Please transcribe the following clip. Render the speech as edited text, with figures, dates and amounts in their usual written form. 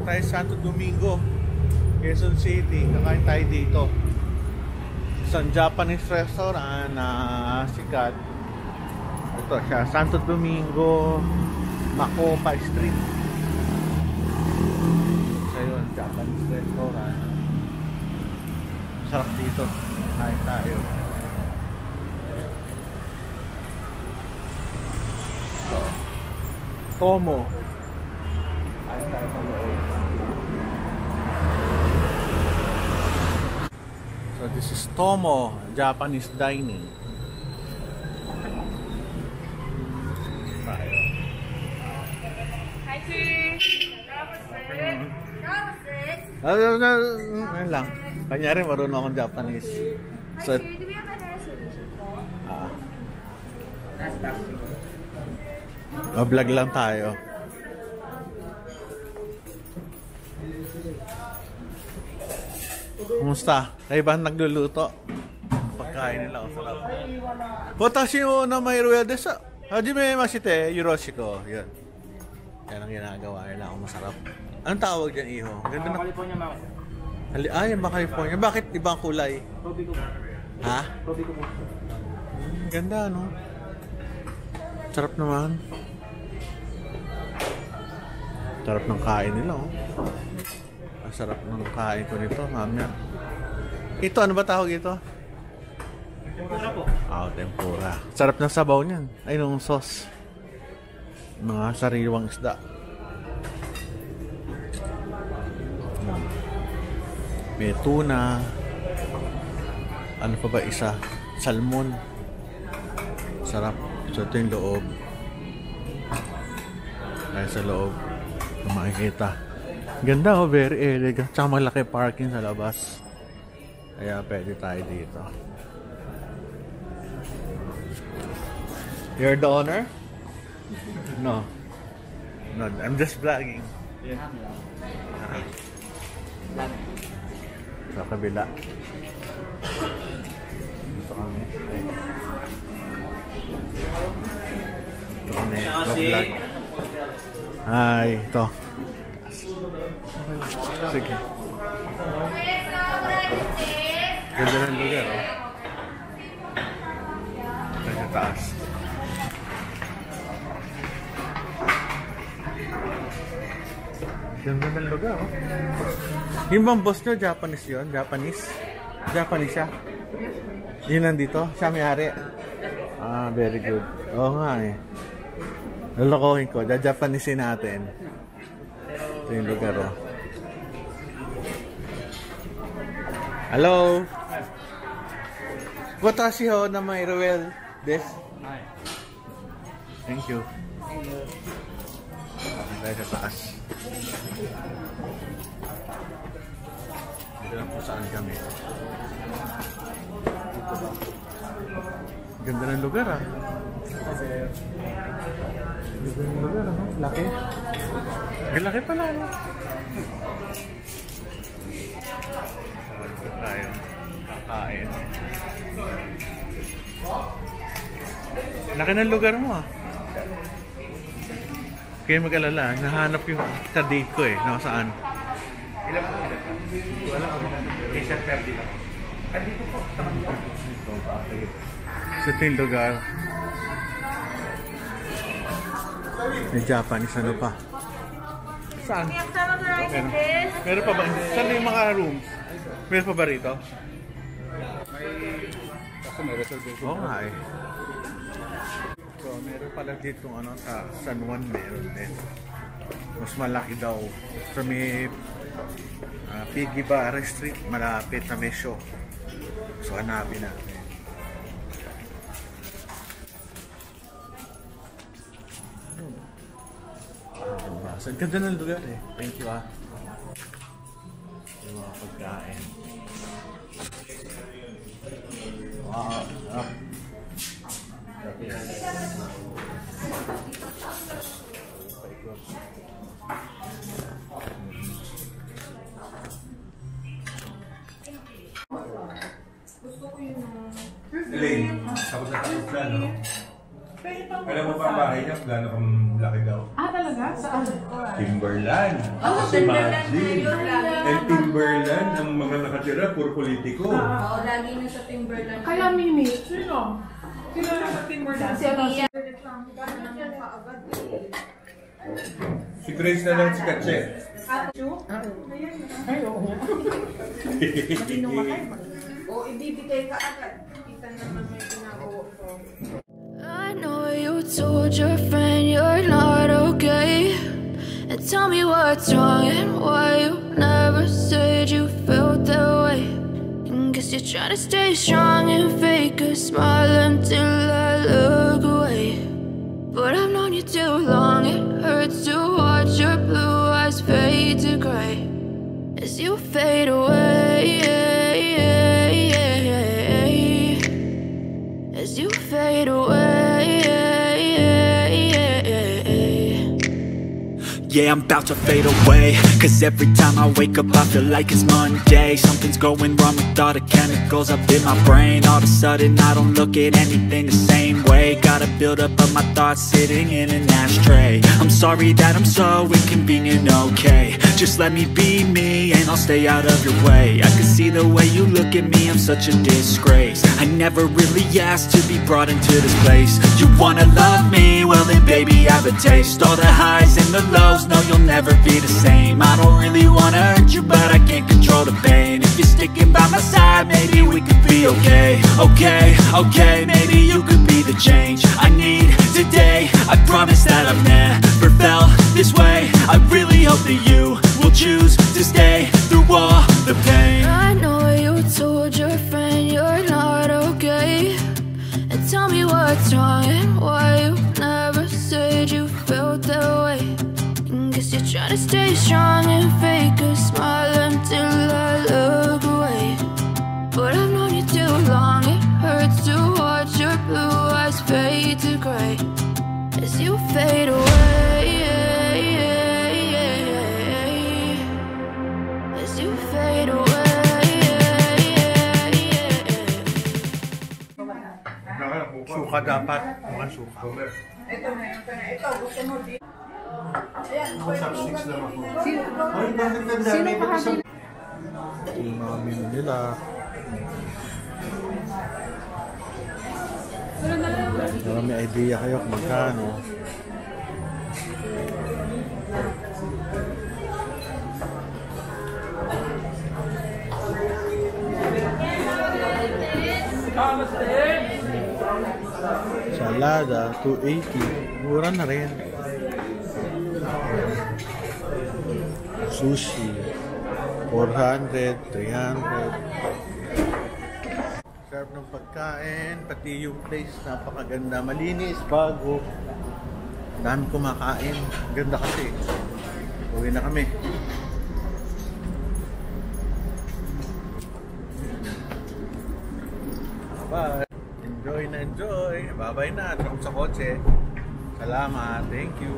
tayo sa Santo Domingo, Quezon City. Kakain tayo dito. Isang Japanese restaurant na sikat. Ito siya, Santo Domingo, Macopa Street. So yun, Japanese restaurant. Sarap dito. Kain tayo. Tomo. Kain tayo sa loob. So this is Tomo, Japanese dining. Tayo. Hi, sis! Ano lang. Kanyari marunong akong Japanese. So, Do we have a resolution po? vlog lang tayo. Kumusta? Kayo ba nagluluto? Pagkain nila, sarap. Watashi wo namae ro ya desu. Hajime mashite, Yoroshiko. Yan. Yan ang ginagawa nila. Ang masarap. Anong tawag dyan, Iho? Ganda na. California Mouse. Ay, yung California. Bakit ibang kulay? Toby ko po. Ha? Toby ko po. Ganda, no? Sarap naman. Sarap ng kain nila, oh. Ang sarap ng kain ko nito, mamaya. Ito, ano ba tawag ito? Tempura po. Tempura. Sarap ng sabaw niyan. Ay, nung sauce. Mga sariwang isda. May tuna. Ano pa ba isa? Salmon. Sarap. So, ito yung loob. Ay, sa loob. Kung makikita. Ganda, oh. Very elegant. Tsaka malaki parking sa labas. Kaya pwede tayo dito. You're the owner? No. No, I'm just vlogging. Yeah. Sa kabila. Dito kami. Dito kami. Vlog. Hi. Ito. Sige. Ganda ng lugar, oh. Ito sa taas. Ganda ng lugar, oh. Yung bang boss nyo, Japanese yun? Japanese? Japanese siya? Yun nandito? Siya may-ari? Very good. Oo nga eh. Lalokohin ko, Japanisein natin. Ito yung lugar, oh. Hello? Watashi ho namae Ruel desu. Hi. Thank you. Tayo sa taas. Dito lang kung saan kami. Ganda ng lugar, ah. Ganda ng lugar, ah. Laki. Laki pala, no? Dito tayo. Kakain. Laki ng lugar mo, ah. Kaya mag-alala, nahanap yung ka-date ko, eh. Nakasaan? Ilan po? Wala ko. Asian Ferdi lang. Dito po. So, ito yung lugar. May Japanese ano pa. Saan? Meron pa ba? Saan yung mga rooms? Meron pa ba rito? May reservation. Oo nga eh. So, meron pala dito ano, sa San Juan meron din. Mas malaki daw. So, may Piggy Bar Street, malapit na Mesyo. So, hanapin natin. Ang ganda ng lugar eh. Thank you, ah. Yung mga pagkain. Wow. Elaine, tapos na tapos plano. Alam mo pa ang bahay niya, plano kang laki daw. Talaga? talaga? Saan? Timberland. Si Maggie. And Timberland, ang mga nakatira, puro politiko. Oo, lagi na sa Timberland. Kaya Mimi, sino? Sino na sa Timberland? Si ano? Si Grace na lang si Katse. Ay, oo. O, ibibigay ka agad. Kita naman may ginagawa ko. I know you told your friend you're not okay, and tell me what's wrong and why you never said you felt that way. And guess you're trying to stay strong and fake a smile until I look away. But I've known you too long, it hurts to watch your blue eyes fade to gray as you fade away. As you fade away. Yeah, I'm about to fade away, cause every time I wake up I feel like it's Monday. Something's going wrong with all the chemicals up in my brain. All of a sudden I don't look at anything the same way. Got a build up of my thoughts sitting in an ashtray. I'm sorry that I'm so inconvenient, okay. Just let me be me and I'll stay out of your way. I can see the way you look at me, I'm such a disgrace. I never really asked to be brought into this place. You wanna love me? Well then baby I have a taste. All the highs and the lows, no you'll never be the same. I don't really wanna hurt you but I can't control the pain. If you're sticking by my side maybe we could be okay. Okay, maybe you could be the change I need today. I promise that I've never felt this way. I really hope that you will choose to stay through all the pain. I know you told your friend you're not okay, and tell me what's wrong and why you never said you felt that way. And guess you're trying to stay strong and fake a smile until I look away. But I've known you too long, it hurts to watch your blue eyes fade to gray as you fade away. As you fade away. Suka dapat. Mukhang suka. Ito na. Ito, gusto mo din. Ayan, Sino kahapon? Yung mga menu nila. Para may idea kayo kung magkano. Salada, 280. Mura na rin. Sushi, 400, 300. Sarap ng pagkain, pati yung place napakaganda, malinis, bago. Dami kumakain, ganda kasi. Uwi na kami. Bye! Enjoy na enjoy! Babay na, sa kotse. Salamat, thank you!